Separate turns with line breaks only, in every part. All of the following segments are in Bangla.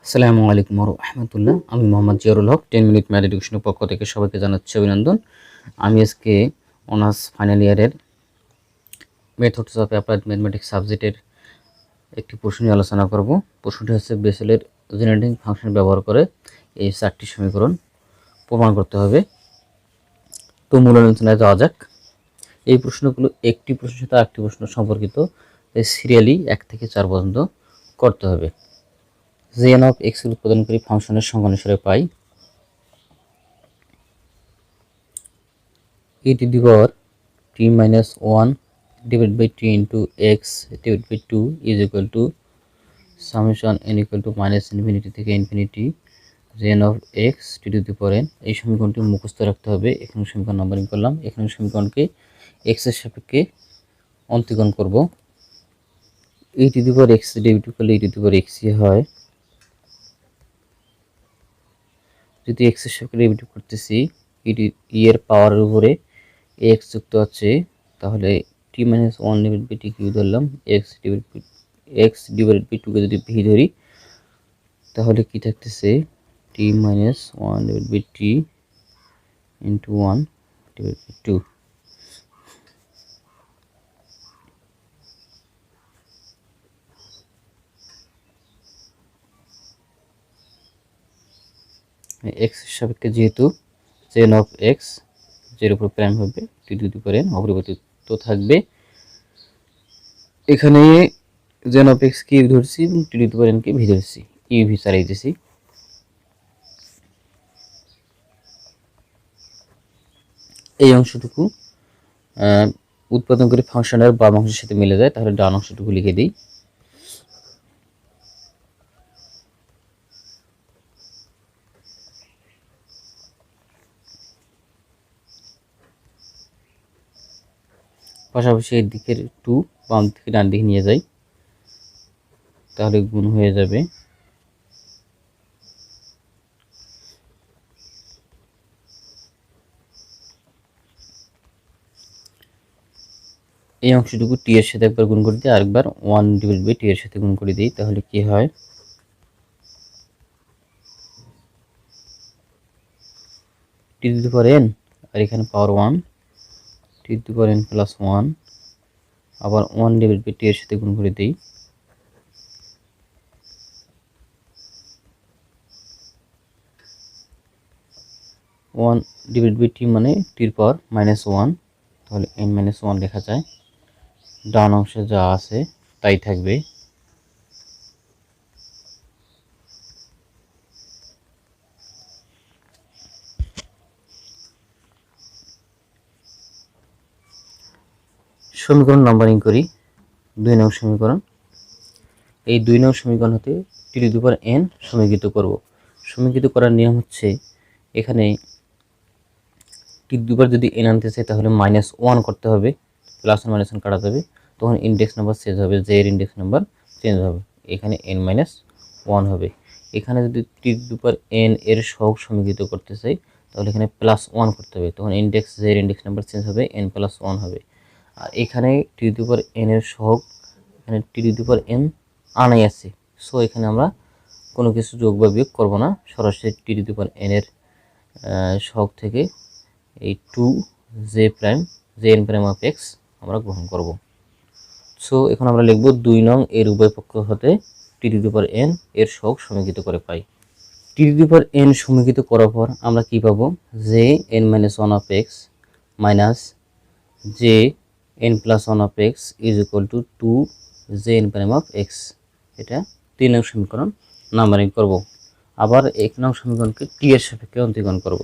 আসসালামু আলাইকুম রহমতুল্লাহ। আমি মোহাম্মদ জিয়ারুল হক, 10 মিনিট ম্যাথ এডুকেশনের পক্ষ থেকে সবাইকে জানাচ্ছি অভিনন্দন। আমি আজকে অনার্স ফাইনাল ইয়ারের মেথডস অফ অ্যাপ্লাইড ম্যাথমেটিক্স সাবজেক্টের একটি প্রশ্ন নিয়ে আলোচনা করব। প্রশ্নটি হচ্ছে বেসেলের জেনারেটিং ফাংশন ব্যবহার করে এই 4টি সমীকরণ প্রমাণ করতে হবে। তো মূল আলোচনায় যাওয়া যাক। এই প্রশ্নগুলো একটি প্রশ্নের সাথে আরেকটি প্রশ্ন সম্পর্কিত, সিরিয়ালি 1 থেকে 4 পর্যন্ত করতে হবে। জেন অফ এক্স উৎপাদনকারী ফাংশনের সংজ্ঞা অনুসারে পাই e to the power t minus 1 divided by t into x divided by 2 is equal to summation n equal to minus infinity থেকে infinity gen of x t to the power n। এই সমীকরণটি মুখস্থ রাখতে হবে। এখানে সমীকরণ নাম্বারিং করলাম। এখানে সমীকরণকে x এর সাপেক্ষে অন্তরীকরণ করব। e to the power x derivative করলে e to the power x হয়। যদি x এর সাপেক্ষে ডেরিভেটিভ করতেছি e এর পাওয়ারের উপরে x যুক্ত আছে, তাহলে t minus 1 divide by t কিউ ধরলাম, x ডিভাইড বাই 2 কে যদি v ধরি তাহলে কি থাকতেছে t minus 1 divide by t into 1 divide by 2। x এর সাপেক্ষে যেহেতু চেন অফ x এর উপর প্রাইম হবে, t two the power n অপরিবর্তিত থাকবে। এখানে জেন অফ এক্স কে ধরছি এবং T to the power n কে ভি ধরছি, ইউভি চালাই দিয়েছি। এই অংশটুকু উৎপাদনকারী ফাংশনের বাম অংশের সাথে মিলে যায়, তাহলে ডান অংশটুকু লিখে দিই। পাশাপাশি এর দিকের 2 বাম থেকে ডান দিকে নিয়ে যাই, তাহলে গুণ হয়ে যাবে। এই অংশটুকু টি এর সাথে একবার গুণ করে দিই, আরেকবার 1 ডিভাইড বাই টি এর সাথে গুণ করে দিই, তাহলে কি হয় টি টু দি পাওয়ার n, আর এখানে power 1 T to the power n plus 1, আবার 1 ডিভাইড বাই টি এর সাথে গুণ করে দিই, 1 ডিভাইড বাই টি মানে টির পাওয়ার -1, তাহলে n মাইনাস 1 লেখা যায়। ডান অংশে যা আছে তাই থাকবে। সমীকরণ নাম্বারিং করি। 2 নং সমীকরণ। এই 2 নং সমীকরণ হতে T to the power n সমীকৃত করব। সমীকৃত করার নিয়ম হচ্ছে, এখানে টি টু দি পাওয়ার যদি n আনতে চাই তাহলে -1 করতে হবে, প্লাস আর মাইনাস কাটা যাবে, তখন ইন্ডেক্স নাম্বার চেঞ্জ হবে, j এর ইন্ডেক্স নাম্বার চেঞ্জ হবে, এখানে n-1 হবে। এখানে যদি টি টু দি পাওয়ার n এর সহগ সমীকৃত করতে চাই তাহলে এখানে +1 করতে হবে, তখন ইন্ডেক্স j এর ইন্ডেক্স নাম্বার চেঞ্জ হবে, n+1 হবে। আর এখানে টি টু দি পাওয়ার n এর সহগ, এখানে টি টু দি পাওয়ার n আনাই আছে, সো এখানে আমরা কোনো কিছু যোগ বা বিয়োগ করব না, সরাসরি টি টু দি পাওয়ার n এর সহগ থেকে এই 2j prime jn prime of x আমরা গ্রহণ করব। সো এখন আমরা লিখব 2 নং এর উভয় পক্ষ হতে T to the power n এর সহগ সমীকৃত করে পাই। টি টু দি পাওয়ার n সমীকৃত করার পর আমরা কি পাবো, jn-1 of x minus jn+1 of x is equal two 2jn prime of x। এটা 3 নং সমীকরণ নাম্বারিং করব। আবার 1 নং সমীকরণকে টি এর সাপেক্ষে অন্তরীকরণ করব।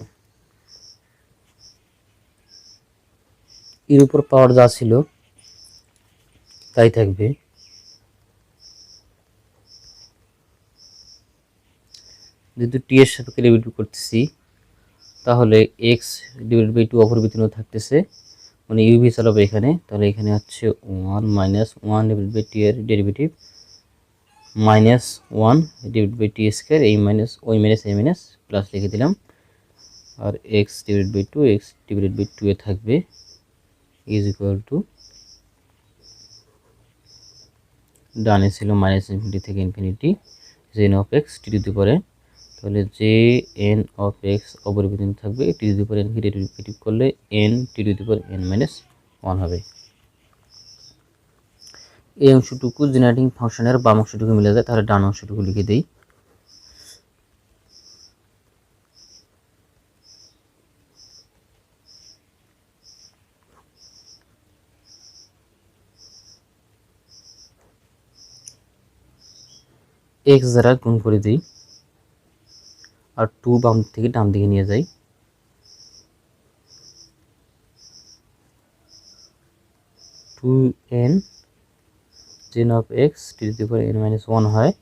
এর উপর পাওয়ার যা ছিল তাই থাকবে। যেহেতু টি এর সাপেক্ষে ডেরিভেটিভ করতেছি, তাহলে x ডিভাইড বাই 2 অপরিবর্তিত থাকতেছে, মানে ইউভি চালাবে এখানে, তাহলে এখানে হচ্ছে 1 মাইনাস 1 ডিভাইড বাই টি এর derivative -1 divide by T square, এই মাইনাস ওই মাইনাস এই মাইনাস প্লাস লিখে দিলাম, আর x divide by 2 x divide by 2 এ থাকবে ইজ ইকুয়াল টু, ডানে ছিল -ইনফিনিটি থেকে infinity J N of x T to the power N, তাহলে জে এন অফ এক্স অপরিবর্তিত থাকবে, টি টু দি পাওয়ার এনকে ডেরিভেটিভ করলে N T to the power N minus one হবে। এই অংশটুকু জেনারেটিং ফাংশনের বাম অংশটুকু মিলে যায়, তাহলে ডান অংশটুকু লিখে দিই। এক্স দ্বারা গুণ করে দিই, আর টু বাম থেকে ডান দিকে নিয়ে যাই। Two n gen of x T to the power N minus one হয়।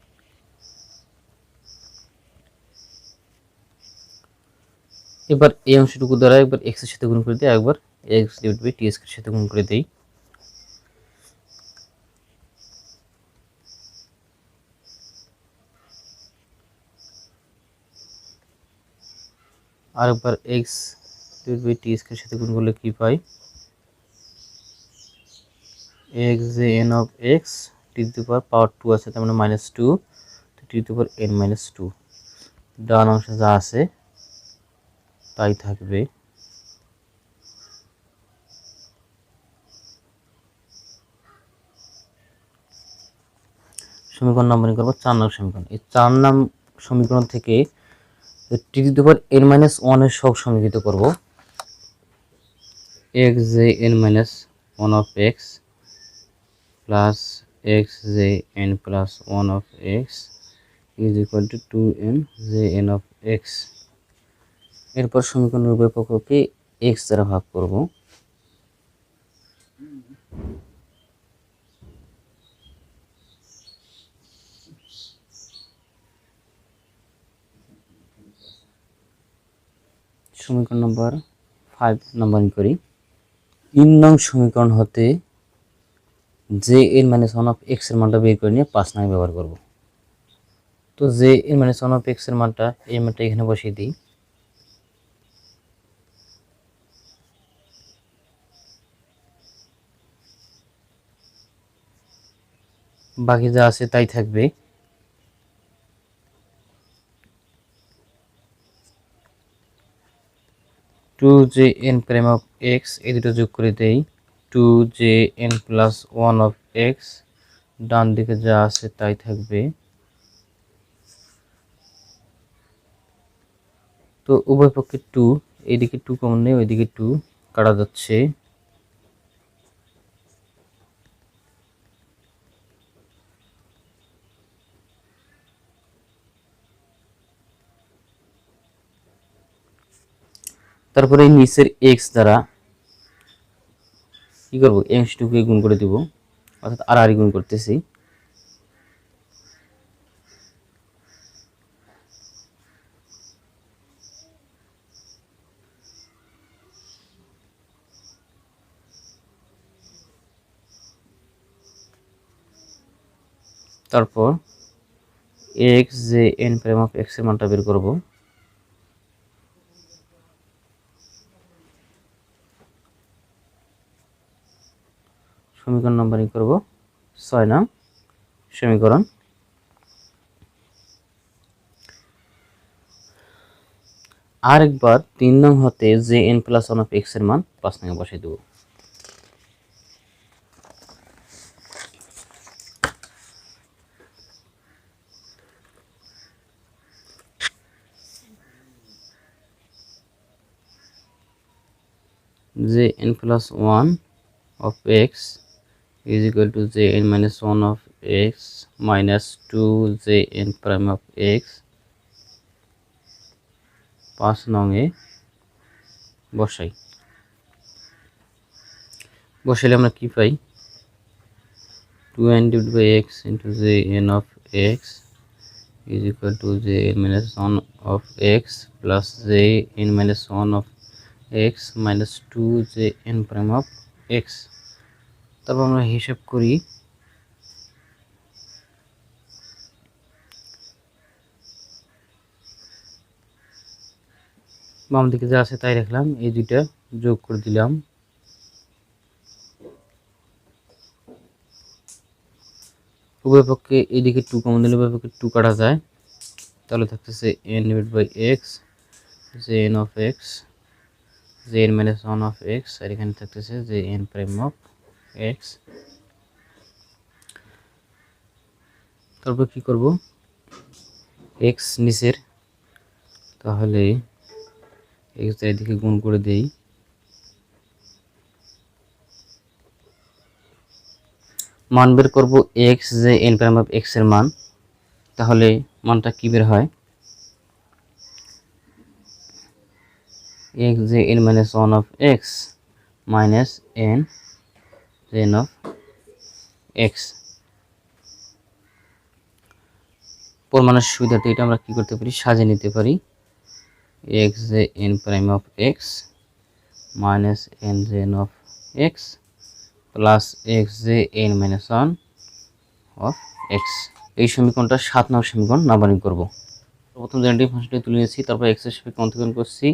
এবার এই অংশটুকু দ্বারা একবার এক্স এর সাথে গুণ করে দিই, একবার X divide by T square এর সাথে গুণ করে দিই। আর একবার X divide by T square এর সাথে গুণ করলে কি পাই, X J N of x T to the power two আছে, তার মানে minus two, T to the power N minus two. ডান অংশে যা আছে তাই থাকবে। সমীকরণ নাম্বারিং করবো 4 নং সমীকরণ। এই 4 নং সমীকরণ থেকে T to the power N minus one এর সহগ সমীকৃত করব। X J N minus one of X plus X J N plus one of X is equal to two N J N of X. এরপর সমীকরণের উভয় পক্ষকে এক্স দ্বারা ভাগ করব। সমীকরণ নম্বর 5 নাম্বারিং করি। 3 নং সমীকরণ হতে J N minus one of X এর মানটা বের করে নিয়ে 5 নং ব্যবহার করব। তো J N minus one of X এর মানটা, এই মানটা এখানে বসিয়ে দিই। বাকি যা আছে তাই থাকবে। Two J N prime of X এই দুটো যোগ করে দেই, two J N plus one of X, ডান দিকে যা আছে তাই থাকবে। তো উভয় পক্ষে টু, এইদিকে টু কমন নেই, ওইদিকে টু কাটা যাচ্ছে। তারপরে নিচের এক্স দ্বারা কি করবো, এক্সটুকে গুণ করে দিব, অর্থাৎ আর গুণ করতেছি। তারপর x J N prime of X এর মানটা বের করব। সমীকরণ নাম্বারিং করব 6 নং সমীকরণ। আরেকবার 3 নং হতে J N plus one of X এর মান 5 নং বসাই দেব। J N plus one of x is equal to jn minus 1 of x minus 2 jn prime of x 5 নংয়ে বসাই। বসাইলে আমরা কি পাই, 2n divided by x into jn of x is equal to jn minus 1 of x plus jn minus 1 of x minus 2 jn prime of x। তারপর আমরা হিসাব করি, বাম দিকে যা আছে তাই রাখলাম, এই দুইটা যোগ করে দিলাম। উভয় পক্ষে এদিকে টু কমন দিলে উভয় পক্ষে টু কাটা যায়। তাহলে থাকতেছে n ডিভাইড বাই এক্স যে n অফ এক্স যে n minus one of X, আর এখানে থাকতেছে যে n প্রাইম অফ এক্স। তারপর কি করব, এক্স নিচের, তাহলে এক্স চারিদিকে গুণ করে দেই। মান বের করব এক্স যে n প্রাইম অফ এক্স এর মান, তাহলে মানটা কি বের হয়, এক্স যে n minus one of x minus n যে n অফ এক্স। প্রমাণের সুবিধাতে এটা আমরা কি করতে পারি, সাজিয়ে নিতে পারি। এক্স যে n prime of x minus n যে n of X plus x যে n minus one of X. এই সমীকরণটা 7 নং সমীকরণ নাম্বারিং করব। প্রথম জেনারেটিভ ফাংশনটি তুলে নিয়েছি, তারপর এক্স এর সাপেক্ষে অন্তর্করণ করছি,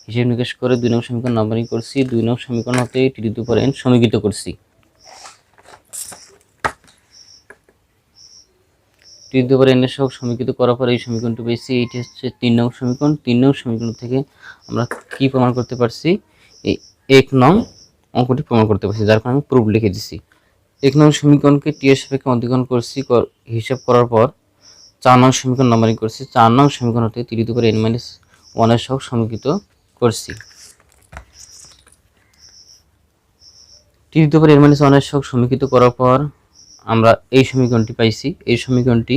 হিসেব নিকেশ করে 2 নং সমীকরণ নাম্বারিং করছি, 2 নং সমীকরণ হতে T to the power n সমীকৃত করছি। T to the power n এর সহগ সমীকৃত করার পর এই সমীকরণটি পেয়েছি। এটি হচ্ছে 3 নং সমীকরণ। 3 নং সমীকরণ থেকে আমরা কি প্রমাণ করতে পারছি, এই 1 নং অঙ্কটি প্রমাণ করতে পারছি, যার কারণে আমি প্রুফ লিখে দিছি। 1 নং সমীকরণকে টি এর সাপেক্ষে অন্তর্করণ করছি, হিসাব করার পর 4 নং সমীকরণ নাম্বারিং করছি। 4 নং সমীকরণ হতে T to the power n minus 1 এর সহগ সমীকৃত করছি। T to the power n minus 1 এর সহগ সমীকৃত করার পর আমরা এই সমীকরণটি পাইছি। এই সমীকরণটি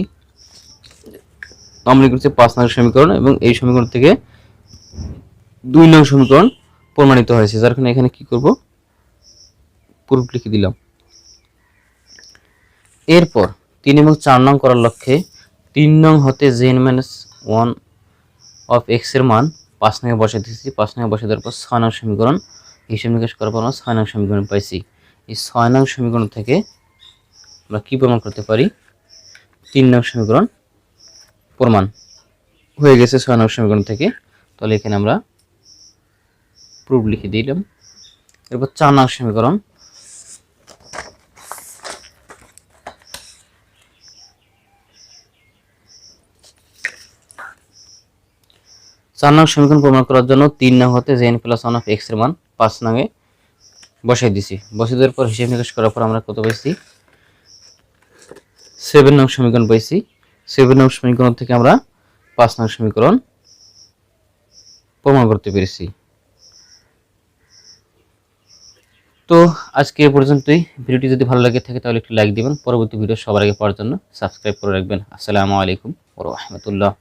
নাম্বারিং করছি 5 নং সমীকরণ, এবং এই সমীকরণ থেকে 2 নং সমীকরণ প্রমাণিত হয়েছে, যার কারণে এখানে কি করব, প্রুফ লিখে দিলাম। এরপর 3 এবং 4 নং করার লক্ষ্যে 3 নং হতে জেন মাইনাস 1 অফ এক্স এর মান 5 নং বসে দিয়েছি। 5 নং বসে দেওয়ার পর 6 নং সমীকরণ হিসাব নিকাশ করার পর 6 নং সমীকরণ পাইছি। এই 6 নং সমীকরণ থেকে আমরা কি প্রমাণ করতে পারি, 3 নং সমীকরণ প্রমাণ হয়ে গেছে 6 নং সমীকরণ থেকে। তাহলে এখানে আমরা প্রুফ লিখে দিলাম। এরপর 4 নং সমীকরণ, 4 নং সমীকরণ প্রমাণ করার জন্য 3 নং হতে জেন প্লাস 1 অফ এক্স এর মান 5 নংয়ে বসাই দিছি। বসাই দেওয়ার পর হিসাব নিকাশ করার পর আমরা কত পাইছি, 7 নং সমীকরণ পাইছি। 7 নং সমীকরণ থেকে আমরা 5 নং সমীকরণ প্রমাণ করতে পেরেছি। তো আজকে এ পর্যন্তই। ভিডিওটি যদি ভালো লাগে থাকে তাহলে একটি লাইক দিবেন। পরবর্তী ভিডিও সবার আগে পাওয়ার জন্য সাবস্ক্রাইব করে রাখবেন। আসসালামু আলাইকুম ওয়া রাহমাতুল্লাহ।